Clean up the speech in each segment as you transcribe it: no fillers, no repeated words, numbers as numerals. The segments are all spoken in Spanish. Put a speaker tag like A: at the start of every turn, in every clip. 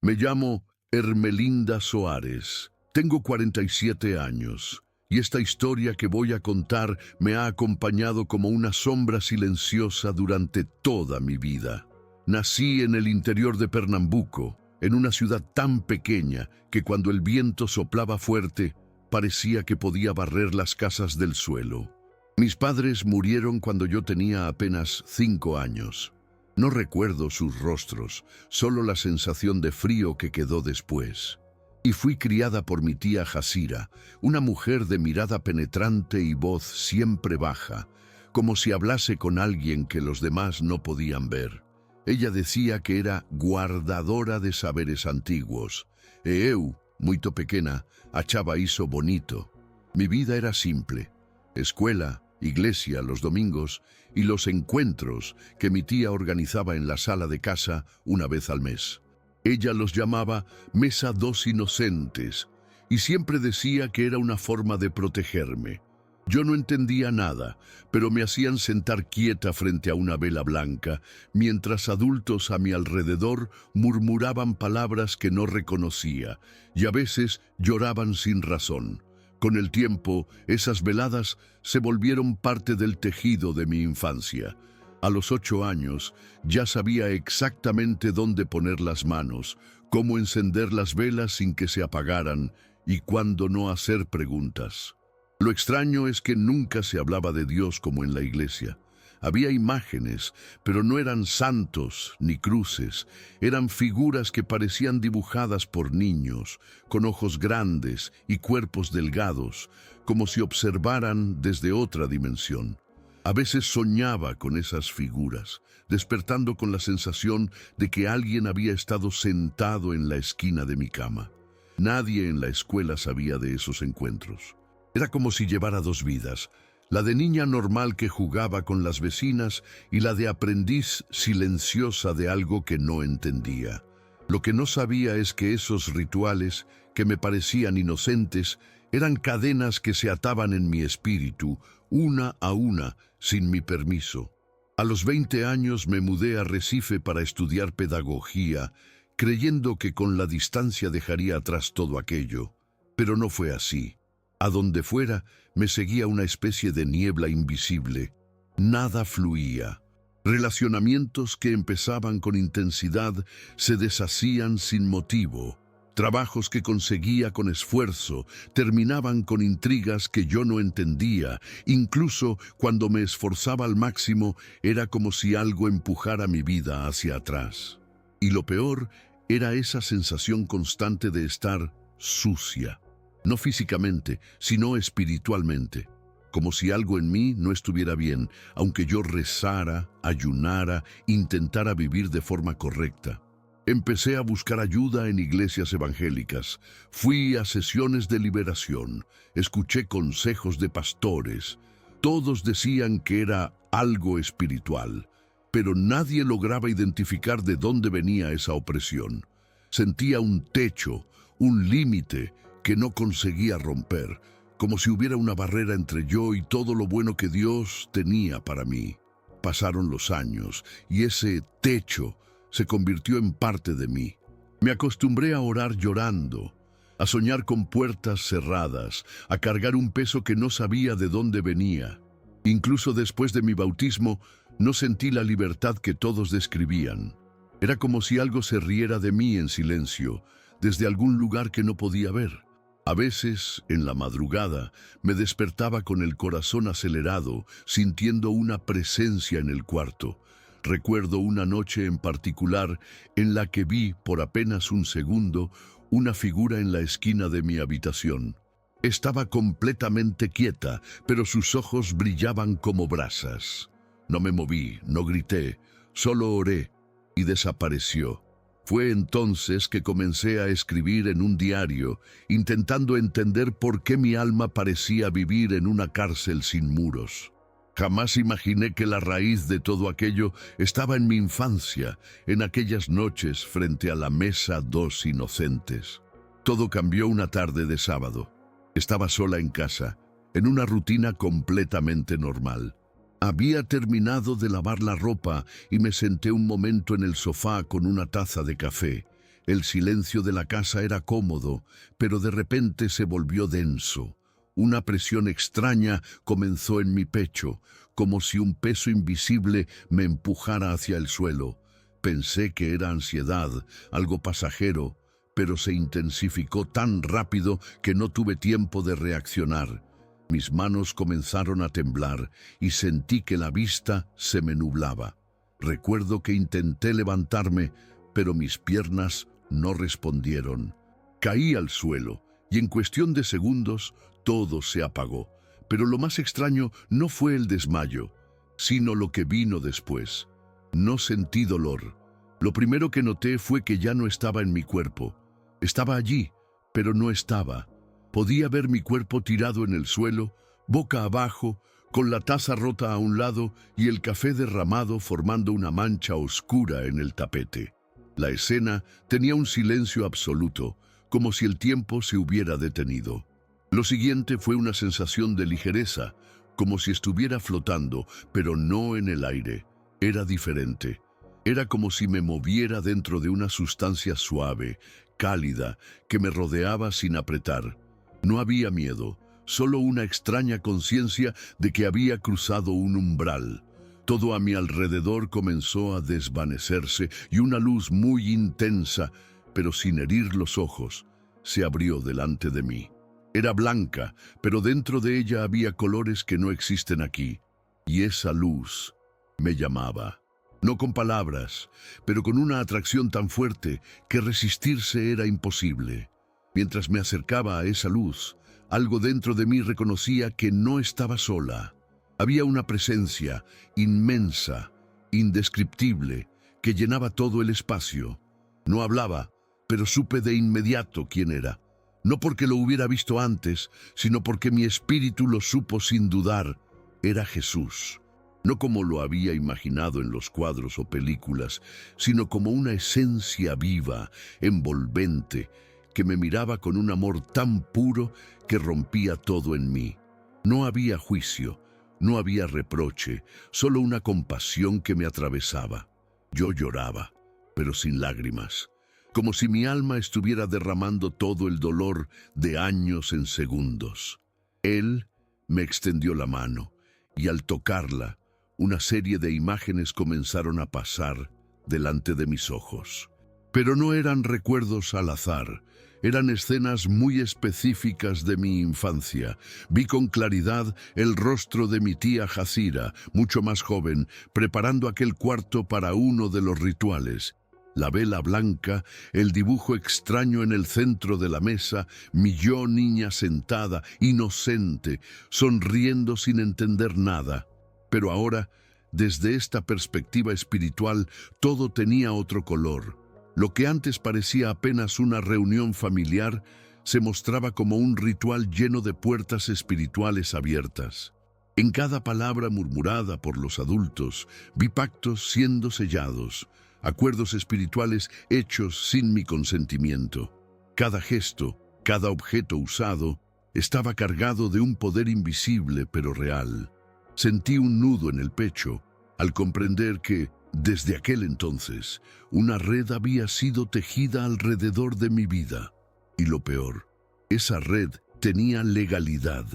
A: Me llamo Hermelinda Soares. Tengo 47 años y esta historia que voy a contar me ha acompañado como una sombra silenciosa durante toda mi vida. Nací en el interior de Pernambuco, en una ciudad tan pequeña que cuando el viento soplaba fuerte, parecía que podía barrer las casas del suelo. Mis padres murieron cuando yo tenía apenas 5 años. No recuerdo sus rostros, solo la sensación de frío que quedó después. Y fui criada por mi tía Jasira, una mujer de mirada penetrante y voz siempre baja, como si hablase con alguien que los demás no podían ver. Ella decía que era guardadora de saberes antiguos, e eu, muito pequena, achaba iso bonito. Mi vida era simple: escuela, iglesia los domingos y los encuentros que mi tía organizaba en la sala de casa una vez al mes. Ella los llamaba Mesa dos Inocentes y siempre decía que era una forma de protegerme. Yo no entendía nada, pero me hacían sentar quieta frente a una vela blanca, mientras adultos a mi alrededor murmuraban palabras que no reconocía y a veces lloraban sin razón. Con el tiempo, esas veladas se volvieron parte del tejido de mi infancia. A los 8 años, ya sabía exactamente dónde poner las manos, cómo encender las velas sin que se apagaran y cuándo no hacer preguntas. Lo extraño es que nunca se hablaba de Dios como en la iglesia. Había imágenes, pero no eran santos ni cruces. Eran figuras que parecían dibujadas por niños, con ojos grandes y cuerpos delgados, como si observaran desde otra dimensión. A veces soñaba con esas figuras, despertando con la sensación de que alguien había estado sentado en la esquina de mi cama. Nadie en la escuela sabía de esos encuentros. Era como si llevara 2 vidas, la de niña normal que jugaba con las vecinas y la de aprendiz silenciosa de algo que no entendía. Lo que no sabía es que esos rituales, que me parecían inocentes, eran cadenas que se ataban en mi espíritu, una a una, sin mi permiso. A los 20 años me mudé a Recife para estudiar pedagogía, creyendo que con la distancia dejaría atrás todo aquello. Pero no fue así. A donde fuera, me seguía una especie de niebla invisible. Nada fluía. Relacionamientos que empezaban con intensidad se deshacían sin motivo. Trabajos que conseguía con esfuerzo terminaban con intrigas que yo no entendía. Incluso cuando me esforzaba al máximo, era como si algo empujara mi vida hacia atrás. Y lo peor era esa sensación constante de estar sucia. No físicamente, sino espiritualmente, como si algo en mí no estuviera bien, aunque yo rezara, ayunara, intentara vivir de forma correcta. Empecé a buscar ayuda en iglesias evangélicas, fui a sesiones de liberación, escuché consejos de pastores. Todos decían que era algo espiritual, pero nadie lograba identificar de dónde venía esa opresión. Sentía un techo, un límite, que no conseguía romper, como si hubiera una barrera entre yo y todo lo bueno que Dios tenía para mí. Pasaron los años y ese techo se convirtió en parte de mí. Me acostumbré a orar llorando, a soñar con puertas cerradas, a cargar un peso que no sabía de dónde venía. Incluso después de mi bautismo, no sentí la libertad que todos describían. Era como si algo se riera de mí en silencio, desde algún lugar que no podía ver. A veces, en la madrugada, me despertaba con el corazón acelerado, sintiendo una presencia en el cuarto. Recuerdo una noche en particular en la que vi, por apenas un segundo, una figura en la esquina de mi habitación. Estaba completamente quieta, pero sus ojos brillaban como brasas. No me moví, no grité, solo oré y desapareció. Fue entonces que comencé a escribir en un diario, intentando entender por qué mi alma parecía vivir en una cárcel sin muros. Jamás imaginé que la raíz de todo aquello estaba en mi infancia, en aquellas noches frente a la Mesa dos Inocentes. Todo cambió una tarde de sábado. Estaba sola en casa, en una rutina completamente normal. Había terminado de lavar la ropa y me senté un momento en el sofá con una taza de café. El silencio de la casa era cómodo, pero de repente se volvió denso. Una presión extraña comenzó en mi pecho, como si un peso invisible me empujara hacia el suelo. Pensé que era ansiedad, algo pasajero, pero se intensificó tan rápido que no tuve tiempo de reaccionar. Mis manos comenzaron a temblar y sentí que la vista se me nublaba. Recuerdo que intenté levantarme, pero mis piernas no respondieron. Caí al suelo y en cuestión de segundos todo se apagó. Pero lo más extraño no fue el desmayo, sino lo que vino después. No sentí dolor. Lo primero que noté fue que ya no estaba en mi cuerpo. Estaba allí, pero no estaba. Podía ver mi cuerpo tirado en el suelo, boca abajo, con la taza rota a un lado y el café derramado formando una mancha oscura en el tapete. La escena tenía un silencio absoluto, como si el tiempo se hubiera detenido. Lo siguiente fue una sensación de ligereza, como si estuviera flotando, pero no en el aire. Era diferente. Era como si me moviera dentro de una sustancia suave, cálida, que me rodeaba sin apretar. No había miedo, solo una extraña conciencia de que había cruzado un umbral. Todo a mi alrededor comenzó a desvanecerse y una luz muy intensa, pero sin herir los ojos, se abrió delante de mí. Era blanca, pero dentro de ella había colores que no existen aquí. Y esa luz me llamaba. No con palabras, pero con una atracción tan fuerte que resistirse era imposible. Mientras me acercaba a esa luz, algo dentro de mí reconocía que no estaba sola. Había una presencia inmensa, indescriptible, que llenaba todo el espacio. No hablaba, pero supe de inmediato quién era. No porque lo hubiera visto antes, sino porque mi espíritu lo supo sin dudar. Era Jesús. No como lo había imaginado en los cuadros o películas, sino como una esencia viva, envolvente, que me miraba con un amor tan puro que rompía todo en mí. No había juicio, no había reproche, solo una compasión que me atravesaba. Yo lloraba, pero sin lágrimas, como si mi alma estuviera derramando todo el dolor de años en segundos. Él me extendió la mano, y al tocarla, una serie de imágenes comenzaron a pasar delante de mis ojos. Pero no eran recuerdos al azar, eran escenas muy específicas de mi infancia. Vi con claridad el rostro de mi tía Jacira, mucho más joven, preparando aquel cuarto para uno de los rituales. La vela blanca, el dibujo extraño en el centro de la mesa, mi yo niña sentada, inocente, sonriendo sin entender nada. Pero ahora, desde esta perspectiva espiritual, todo tenía otro color. Lo que antes parecía apenas una reunión familiar, se mostraba como un ritual lleno de puertas espirituales abiertas. En cada palabra murmurada por los adultos, vi pactos siendo sellados, acuerdos espirituales hechos sin mi consentimiento. Cada gesto, cada objeto usado, estaba cargado de un poder invisible pero real. Sentí un nudo en el pecho al comprender que, desde aquel entonces, una red había sido tejida alrededor de mi vida. Y lo peor, esa red tenía legalidad,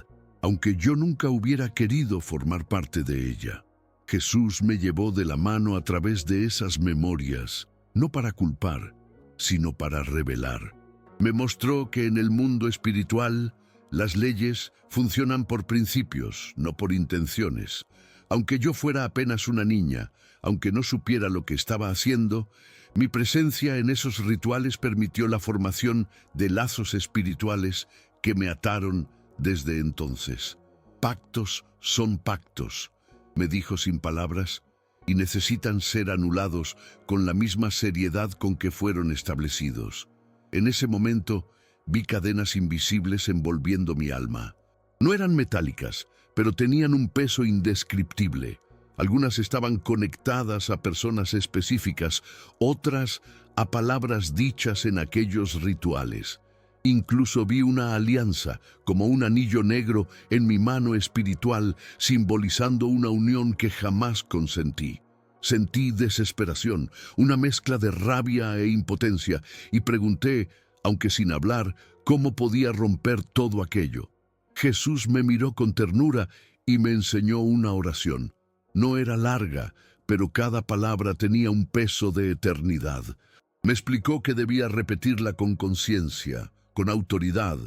A: aunque yo nunca hubiera querido formar parte de ella. Jesús me llevó de la mano a través de esas memorias, no para culpar, sino para revelar. Me mostró que en el mundo espiritual, las leyes funcionan por principios, no por intenciones. Aunque yo fuera apenas una niña, aunque no supiera lo que estaba haciendo, mi presencia en esos rituales permitió la formación de lazos espirituales que me ataron desde entonces. Pactos son pactos, me dijo sin palabras, y necesitan ser anulados con la misma seriedad con que fueron establecidos. En ese momento, vi cadenas invisibles envolviendo mi alma. No eran metálicas, pero tenían un peso indescriptible. Algunas estaban conectadas a personas específicas, otras a palabras dichas en aquellos rituales. Incluso vi una alianza, como un anillo negro, en mi mano espiritual, simbolizando una unión que jamás consentí. Sentí desesperación, una mezcla de rabia e impotencia, y pregunté, aunque sin hablar, cómo podía romper todo aquello. Jesús me miró con ternura y me enseñó una oración. No era larga, pero cada palabra tenía un peso de eternidad. Me explicó que debía repetirla con conciencia, con autoridad,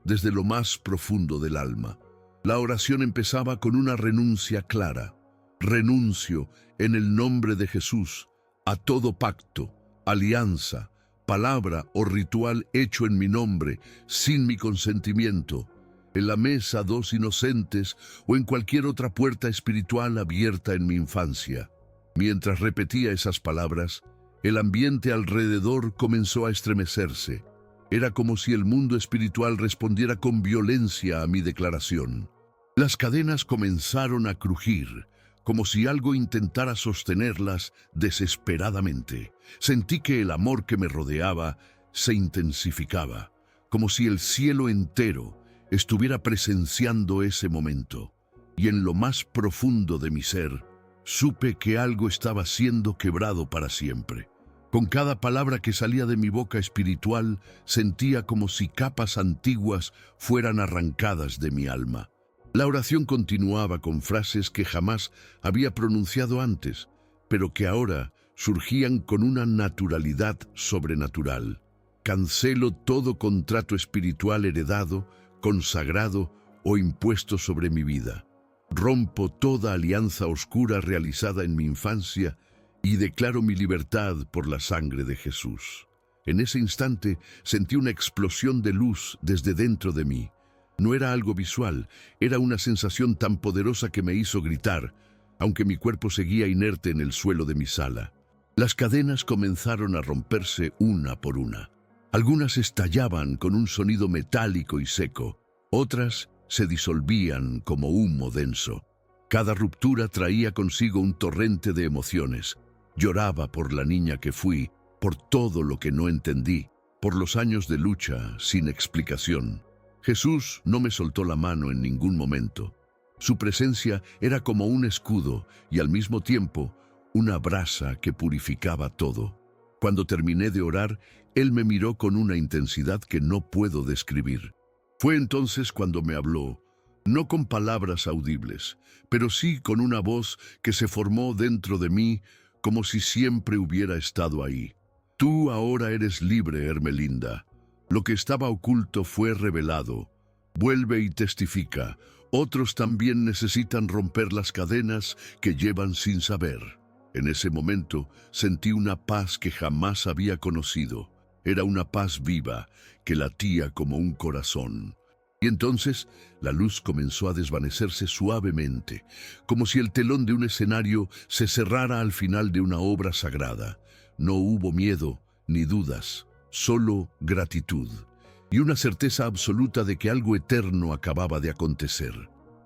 A: desde lo más profundo del alma. La oración empezaba con una renuncia clara. Renuncio en el nombre de Jesús a todo pacto, alianza, palabra o ritual hecho en mi nombre, sin mi consentimiento, en la mesa dos inocentes o en cualquier otra puerta espiritual abierta en mi infancia. Mientras repetía esas palabras, el ambiente alrededor comenzó a estremecerse. Era como si el mundo espiritual respondiera con violencia a mi declaración. Las cadenas comenzaron a crujir, como si algo intentara sostenerlas desesperadamente. Sentí que el amor que me rodeaba se intensificaba, como si el cielo entero estuviera presenciando ese momento. Y en lo más profundo de mi ser, supe que algo estaba siendo quebrado para siempre. Con cada palabra que salía de mi boca espiritual, sentía como si capas antiguas fueran arrancadas de mi alma. La oración continuaba con frases que jamás había pronunciado antes, pero que ahora surgían con una naturalidad sobrenatural. Cancelo todo contrato espiritual heredado, consagrado o impuesto sobre mi vida. Rompo toda alianza oscura realizada en mi infancia y declaro mi libertad por la sangre de Jesús. En ese instante sentí una explosión de luz desde dentro de mí. No era algo visual, era una sensación tan poderosa que me hizo gritar, aunque mi cuerpo seguía inerte en el suelo de mi sala. Las cadenas comenzaron a romperse una por una. Algunas estallaban con un sonido metálico y seco, otras se disolvían como humo denso. Cada ruptura traía consigo un torrente de emociones. Lloraba por la niña que fui, por todo lo que no entendí, por los años de lucha sin explicación. Jesús no me soltó la mano en ningún momento. Su presencia era como un escudo y al mismo tiempo una brasa que purificaba todo. Cuando terminé de orar, Él me miró con una intensidad que no puedo describir. Fue entonces cuando me habló, no con palabras audibles, pero sí con una voz que se formó dentro de mí como si siempre hubiera estado ahí. Tú ahora eres libre, Ermelinda. Lo que estaba oculto fue revelado. Vuelve y testifica. Otros también necesitan romper las cadenas que llevan sin saber. En ese momento sentí una paz que jamás había conocido. Era una paz viva que latía como un corazón. Y entonces la luz comenzó a desvanecerse suavemente, como si el telón de un escenario se cerrara al final de una obra sagrada. No hubo miedo ni dudas. Solo gratitud y una certeza absoluta de que algo eterno acababa de acontecer.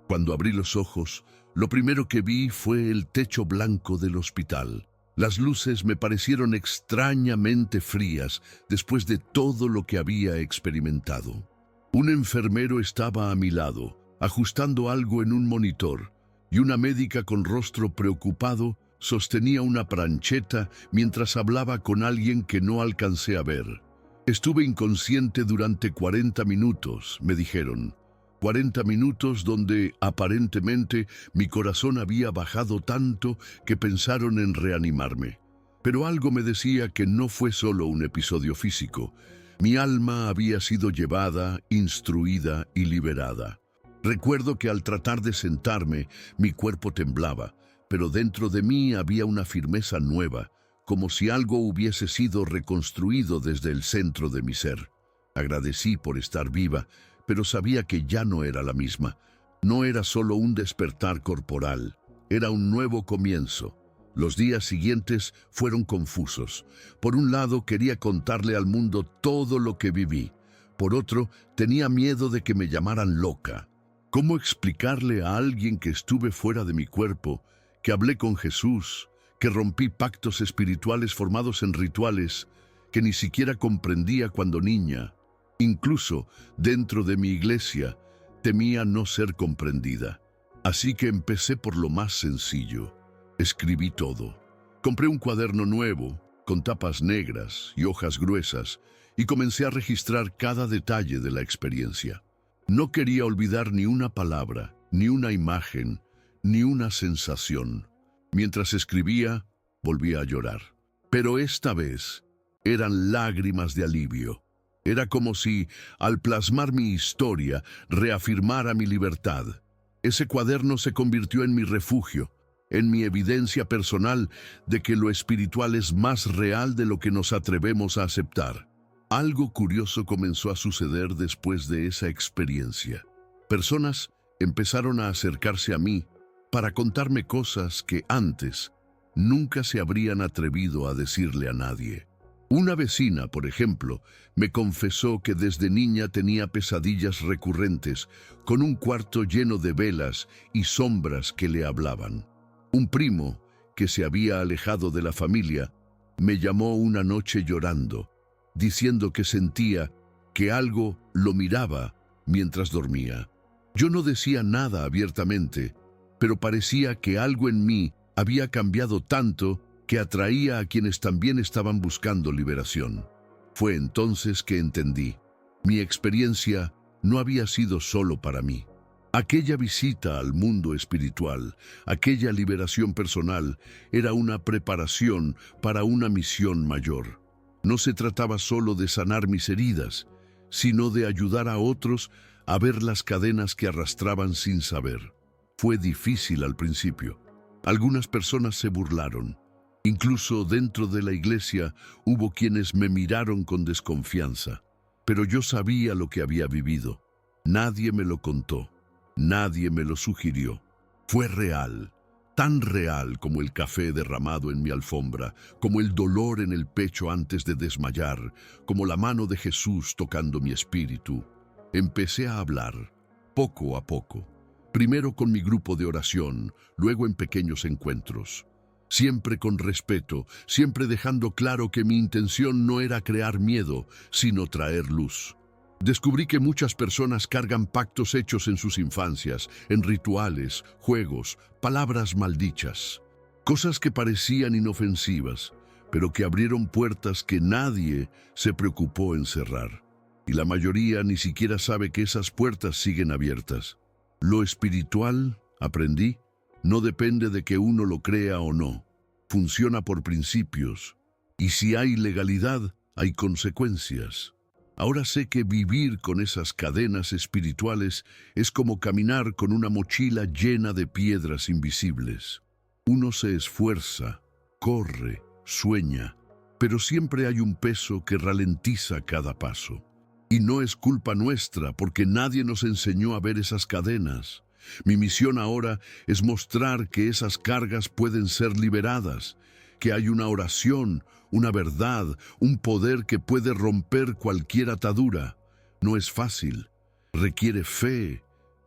A: Cuando abrí los ojos, lo primero que vi fue el techo blanco del hospital. Las luces me parecieron extrañamente frías después de todo lo que había experimentado. Un enfermero estaba a mi lado, ajustando algo en un monitor, y una médica con rostro preocupado sostenía una prancheta mientras hablaba con alguien que no alcancé a ver. Estuve inconsciente durante 40 minutos, me dijeron. 40 minutos donde, aparentemente, mi corazón había bajado tanto que pensaron en reanimarme. Pero algo me decía que no fue solo un episodio físico. Mi alma había sido llevada, instruida y liberada. Recuerdo que al tratar de sentarme, mi cuerpo temblaba, pero dentro de mí había una firmeza nueva, como si algo hubiese sido reconstruido desde el centro de mi ser. Agradecí por estar viva, pero sabía que ya no era la misma. No era solo un despertar corporal, era un nuevo comienzo. Los días siguientes fueron confusos. Por un lado, quería contarle al mundo todo lo que viví. Por otro, tenía miedo de que me llamaran loca. ¿Cómo explicarle a alguien que estuve fuera de mi cuerpo, que hablé con Jesús, que rompí pactos espirituales formados en rituales que ni siquiera comprendía cuando niña? Incluso dentro de mi iglesia, temía no ser comprendida. Así que empecé por lo más sencillo. Escribí todo. Compré un cuaderno nuevo, con tapas negras y hojas gruesas, y comencé a registrar cada detalle de la experiencia. No quería olvidar ni una palabra, ni una imagen, ni una sensación. Mientras escribía, volvía a llorar. Pero esta vez eran lágrimas de alivio. Era como si, al plasmar mi historia, reafirmara mi libertad. Ese cuaderno se convirtió en mi refugio, en mi evidencia personal de que lo espiritual es más real de lo que nos atrevemos a aceptar. Algo curioso comenzó a suceder después de esa experiencia. Personas empezaron a acercarse a mí para contarme cosas que antes nunca se habrían atrevido a decirle a nadie. Una vecina, por ejemplo, me confesó que desde niña tenía pesadillas recurrentes, con un cuarto lleno de velas y sombras que le hablaban. Un primo, que se había alejado de la familia, me llamó una noche llorando, diciendo que sentía que algo lo miraba mientras dormía. Yo no decía nada abiertamente, pero parecía que algo en mí había cambiado tanto que atraía a quienes también estaban buscando liberación. Fue entonces que entendí. Mi experiencia no había sido solo para mí. Aquella visita al mundo espiritual, aquella liberación personal, era una preparación para una misión mayor. No se trataba solo de sanar mis heridas, sino de ayudar a otros a ver las cadenas que arrastraban sin saber. Fue difícil al principio. Algunas personas se burlaron. Incluso dentro de la iglesia hubo quienes me miraron con desconfianza. Pero yo sabía lo que había vivido. Nadie me lo contó. Nadie me lo sugirió. Fue real. Tan real como el café derramado en mi alfombra, como el dolor en el pecho antes de desmayar, como la mano de Jesús tocando mi espíritu. Empecé a hablar, poco a poco. Primero con mi grupo de oración, luego en pequeños encuentros. Siempre con respeto, siempre dejando claro que mi intención no era crear miedo, sino traer luz. Descubrí que muchas personas cargan pactos hechos en sus infancias, en rituales, juegos, palabras maldichas. Cosas que parecían inofensivas, pero que abrieron puertas que nadie se preocupó en cerrar. Y la mayoría ni siquiera sabe que esas puertas siguen abiertas. Lo espiritual, aprendí, no depende de que uno lo crea o no. Funciona por principios. Y si hay legalidad, hay consecuencias. Ahora sé que vivir con esas cadenas espirituales es como caminar con una mochila llena de piedras invisibles. Uno se esfuerza, corre, sueña, pero siempre hay un peso que ralentiza cada paso. Y no es culpa nuestra, porque nadie nos enseñó a ver esas cadenas. Mi misión ahora es mostrar que esas cargas pueden ser liberadas, que hay una oración, una verdad, un poder que puede romper cualquier atadura. No es fácil. Requiere fe,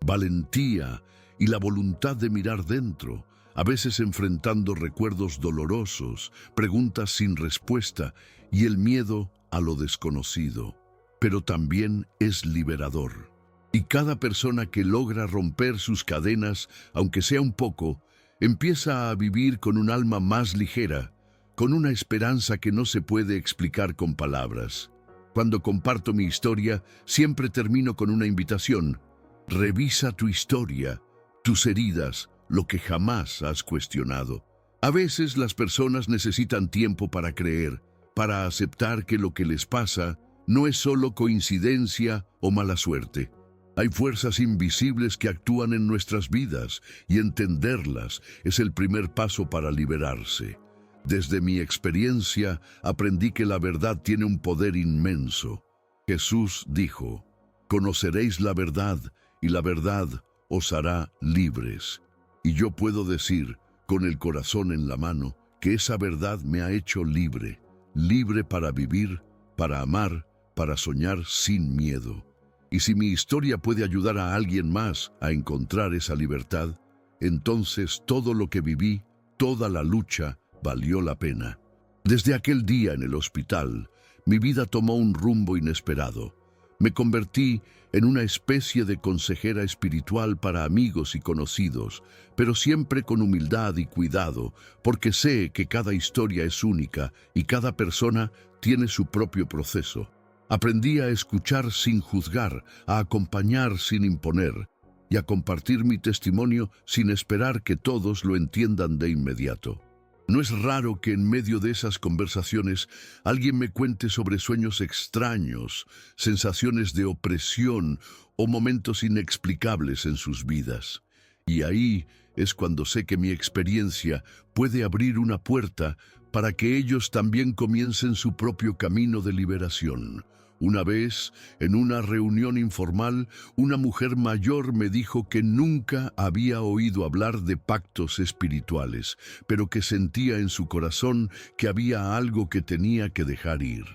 A: valentía y la voluntad de mirar dentro, a veces enfrentando recuerdos dolorosos, preguntas sin respuesta y el miedo a lo desconocido. Pero también es liberador. Y cada persona que logra romper sus cadenas, aunque sea un poco, empieza a vivir con un alma más ligera, con una esperanza que no se puede explicar con palabras. Cuando comparto mi historia, siempre termino con una invitación. Revisa tu historia, tus heridas, lo que jamás has cuestionado. A veces las personas necesitan tiempo para creer, para aceptar que lo que les pasa no es solo coincidencia o mala suerte. Hay fuerzas invisibles que actúan en nuestras vidas y entenderlas es el primer paso para liberarse. Desde mi experiencia aprendí que la verdad tiene un poder inmenso. Jesús dijo, «Conoceréis la verdad y la verdad os hará libres». Y yo puedo decir, con el corazón en la mano, que esa verdad me ha hecho libre, libre para vivir, para amar, para soñar sin miedo. Y si mi historia puede ayudar a alguien más a encontrar esa libertad, entonces todo lo que viví, toda la lucha, valió la pena. Desde aquel día en el hospital, mi vida tomó un rumbo inesperado. Me convertí en una especie de consejera espiritual para amigos y conocidos, pero siempre con humildad y cuidado, porque sé que cada historia es única y cada persona tiene su propio proceso. Aprendí a escuchar sin juzgar, a acompañar sin imponer y a compartir mi testimonio sin esperar que todos lo entiendan de inmediato. No es raro que en medio de esas conversaciones alguien me cuente sobre sueños extraños, sensaciones de opresión o momentos inexplicables en sus vidas. Y ahí es cuando sé que mi experiencia puede abrir una puerta para que ellos también comiencen su propio camino de liberación. Una vez, en una reunión informal, una mujer mayor me dijo que nunca había oído hablar de pactos espirituales, pero que sentía en su corazón que había algo que tenía que dejar ir.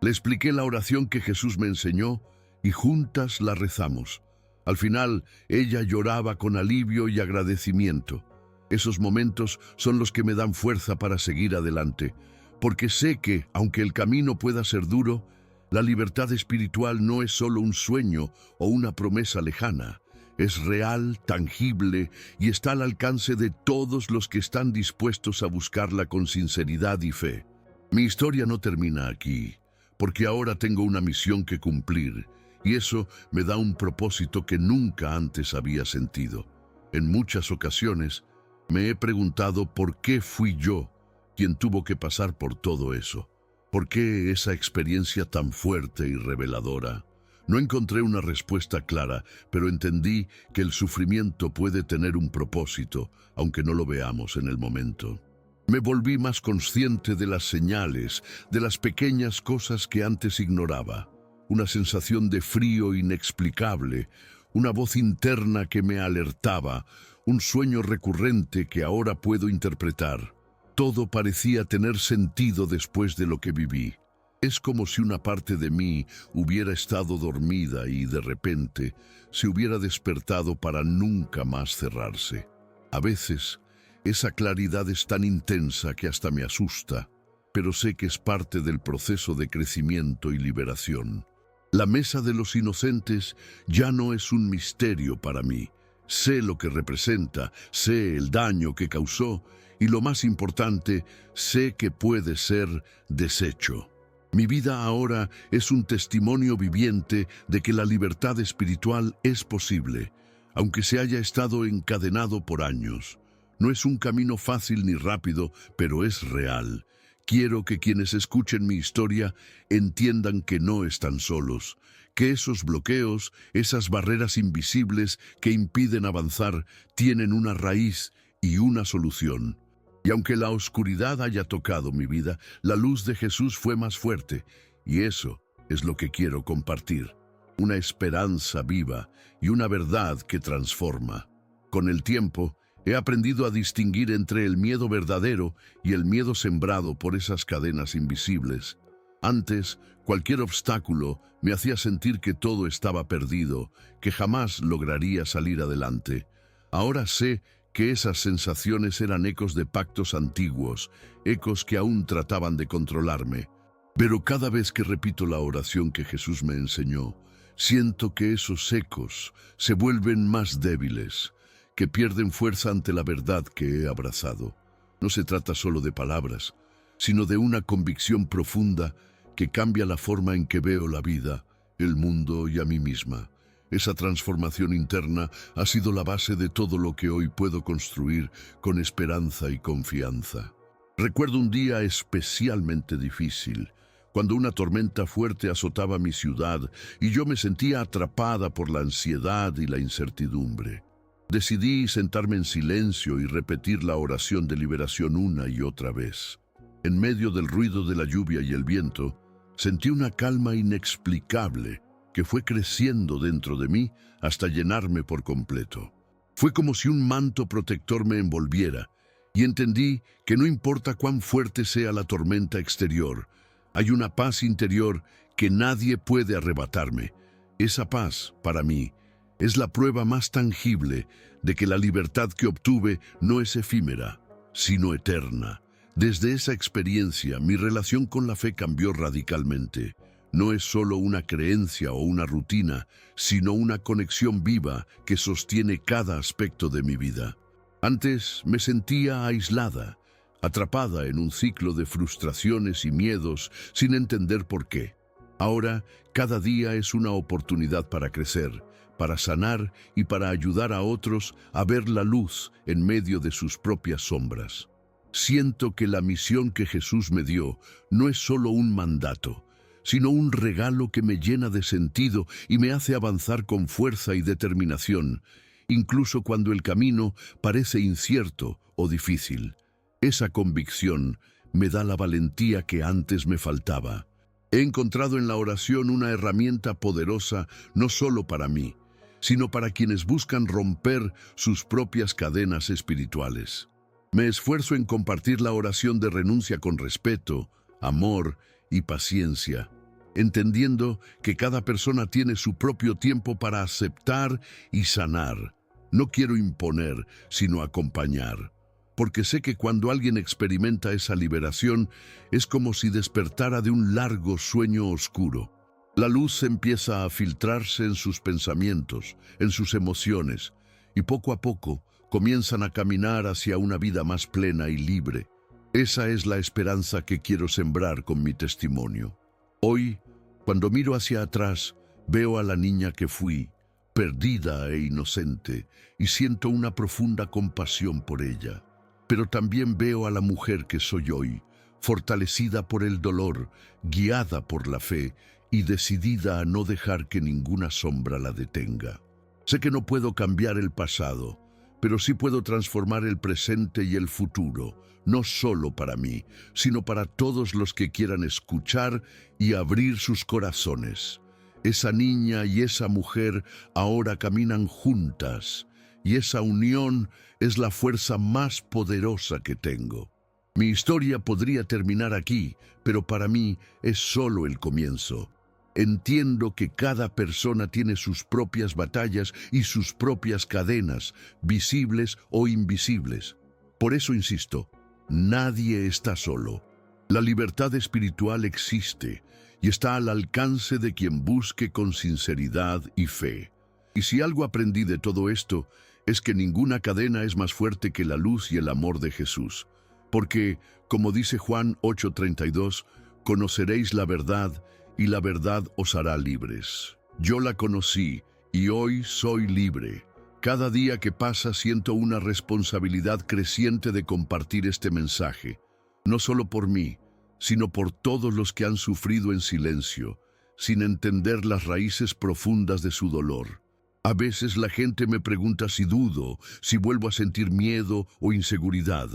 A: Le expliqué la oración que Jesús me enseñó y juntas la rezamos. Al final, ella lloraba con alivio y agradecimiento. Esos momentos son los que me dan fuerza para seguir adelante, porque sé que, aunque el camino pueda ser duro, la libertad espiritual no es solo un sueño o una promesa lejana. Es real, tangible y está al alcance de todos los que están dispuestos a buscarla con sinceridad y fe. Mi historia no termina aquí, porque ahora tengo una misión que cumplir, y eso me da un propósito que nunca antes había sentido. En muchas ocasiones me he preguntado por qué fui yo quien tuvo que pasar por todo eso. ¿Por qué esa experiencia tan fuerte y reveladora? No encontré una respuesta clara, pero entendí que el sufrimiento puede tener un propósito, aunque no lo veamos en el momento. Me volví más consciente de las señales, de las pequeñas cosas que antes ignoraba. Una sensación de frío inexplicable, una voz interna que me alertaba, un sueño recurrente que ahora puedo interpretar. Todo parecía tener sentido después de lo que viví. Es como si una parte de mí hubiera estado dormida y de repente se hubiera despertado para nunca más cerrarse. A veces, esa claridad es tan intensa que hasta me asusta, pero sé que es parte del proceso de crecimiento y liberación. La mesa de los inocentes ya no es un misterio para mí. Sé lo que representa, sé el daño que causó, y lo más importante, sé que puede ser deshecho. Mi vida ahora es un testimonio viviente de que la libertad espiritual es posible, aunque se haya estado encadenado por años. No es un camino fácil ni rápido, pero es real. Quiero que quienes escuchen mi historia entiendan que no están solos, que esos bloqueos, esas barreras invisibles que impiden avanzar, tienen una raíz y una solución. Y aunque la oscuridad haya tocado mi vida, la luz de Jesús fue más fuerte, y eso es lo que quiero compartir. Una esperanza viva y una verdad que transforma. Con el tiempo, he aprendido a distinguir entre el miedo verdadero y el miedo sembrado por esas cadenas invisibles. Antes, cualquier obstáculo me hacía sentir que todo estaba perdido, que jamás lograría salir adelante. Ahora sé que esas sensaciones eran ecos de pactos antiguos, ecos que aún trataban de controlarme. Pero cada vez que repito la oración que Jesús me enseñó, siento que esos ecos se vuelven más débiles, que pierden fuerza ante la verdad que he abrazado. No se trata solo de palabras, sino de una convicción profunda que cambia la forma en que veo la vida, el mundo y a mí misma. Esa transformación interna ha sido la base de todo lo que hoy puedo construir con esperanza y confianza. Recuerdo un día especialmente difícil, cuando una tormenta fuerte azotaba mi ciudad y yo me sentía atrapada por la ansiedad y la incertidumbre. Decidí sentarme en silencio y repetir la oración de liberación una y otra vez. En medio del ruido de la lluvia y el viento, sentí una calma inexplicable que fue creciendo dentro de mí hasta llenarme por completo. Fue como si un manto protector me envolviera, y entendí que no importa cuán fuerte sea la tormenta exterior, hay una paz interior que nadie puede arrebatarme. Esa paz, para mí, es la prueba más tangible de que la libertad que obtuve no es efímera, sino eterna. Desde esa experiencia, mi relación con la fe cambió radicalmente. No es solo una creencia o una rutina, sino una conexión viva que sostiene cada aspecto de mi vida. Antes me sentía aislada, atrapada en un ciclo de frustraciones y miedos sin entender por qué. Ahora, cada día es una oportunidad para crecer, para sanar y para ayudar a otros a ver la luz en medio de sus propias sombras. Siento que la misión que Jesús me dio no es solo un mandato, sino un regalo que me llena de sentido y me hace avanzar con fuerza y determinación, incluso cuando el camino parece incierto o difícil. Esa convicción me da la valentía que antes me faltaba. He encontrado en la oración una herramienta poderosa no solo para mí, sino para quienes buscan romper sus propias cadenas espirituales. Me esfuerzo en compartir la oración de renuncia con respeto, amor y paciencia, entendiendo que cada persona tiene su propio tiempo para aceptar y sanar. No quiero imponer, sino acompañar, porque sé que cuando alguien experimenta esa liberación, es como si despertara de un largo sueño oscuro. La luz empieza a filtrarse en sus pensamientos, en sus emociones, y poco a poco comienzan a caminar hacia una vida más plena y libre. Esa es la esperanza que quiero sembrar con mi testimonio. Hoy, cuando miro hacia atrás, veo a la niña que fui, perdida e inocente, y siento una profunda compasión por ella. Pero también veo a la mujer que soy hoy, fortalecida por el dolor, guiada por la fe y decidida a no dejar que ninguna sombra la detenga. Sé que no puedo cambiar el pasado, pero sí puedo transformar el presente y el futuro, no solo para mí, sino para todos los que quieran escuchar y abrir sus corazones. Esa niña y esa mujer ahora caminan juntas, y esa unión es la fuerza más poderosa que tengo. Mi historia podría terminar aquí, pero para mí es solo el comienzo. Entiendo que cada persona tiene sus propias batallas y sus propias cadenas, visibles o invisibles. Por eso insisto, nadie está solo. La libertad espiritual existe y está al alcance de quien busque con sinceridad y fe. Y si algo aprendí de todo esto, es que ninguna cadena es más fuerte que la luz y el amor de Jesús. Porque, como dice Juan 8:32, conoceréis la verdad y la verdad os hará libres. Yo la conocí y hoy soy libre. Cada día que pasa siento una responsabilidad creciente de compartir este mensaje, no solo por mí, sino por todos los que han sufrido en silencio, sin entender las raíces profundas de su dolor. A veces la gente me pregunta si dudo, si vuelvo a sentir miedo o inseguridad.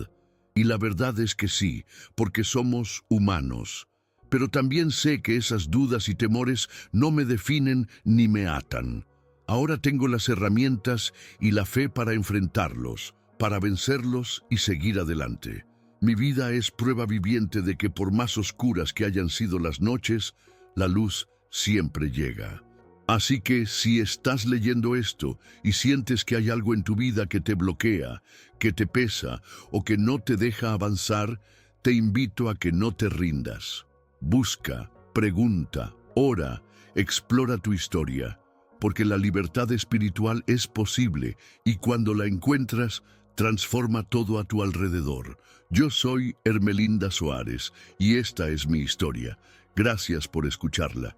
A: Y la verdad es que sí, porque somos humanos. Pero también sé que esas dudas y temores no me definen ni me atan. Ahora tengo las herramientas y la fe para enfrentarlos, para vencerlos y seguir adelante. Mi vida es prueba viviente de que por más oscuras que hayan sido las noches, la luz siempre llega. Así que si estás leyendo esto y sientes que hay algo en tu vida que te bloquea, que te pesa o que no te deja avanzar, te invito a que no te rindas. Busca, pregunta, ora, explora tu historia, porque la libertad espiritual es posible y cuando la encuentras, transforma todo a tu alrededor. Yo soy Hermelinda Soares y esta es mi historia. Gracias por escucharla.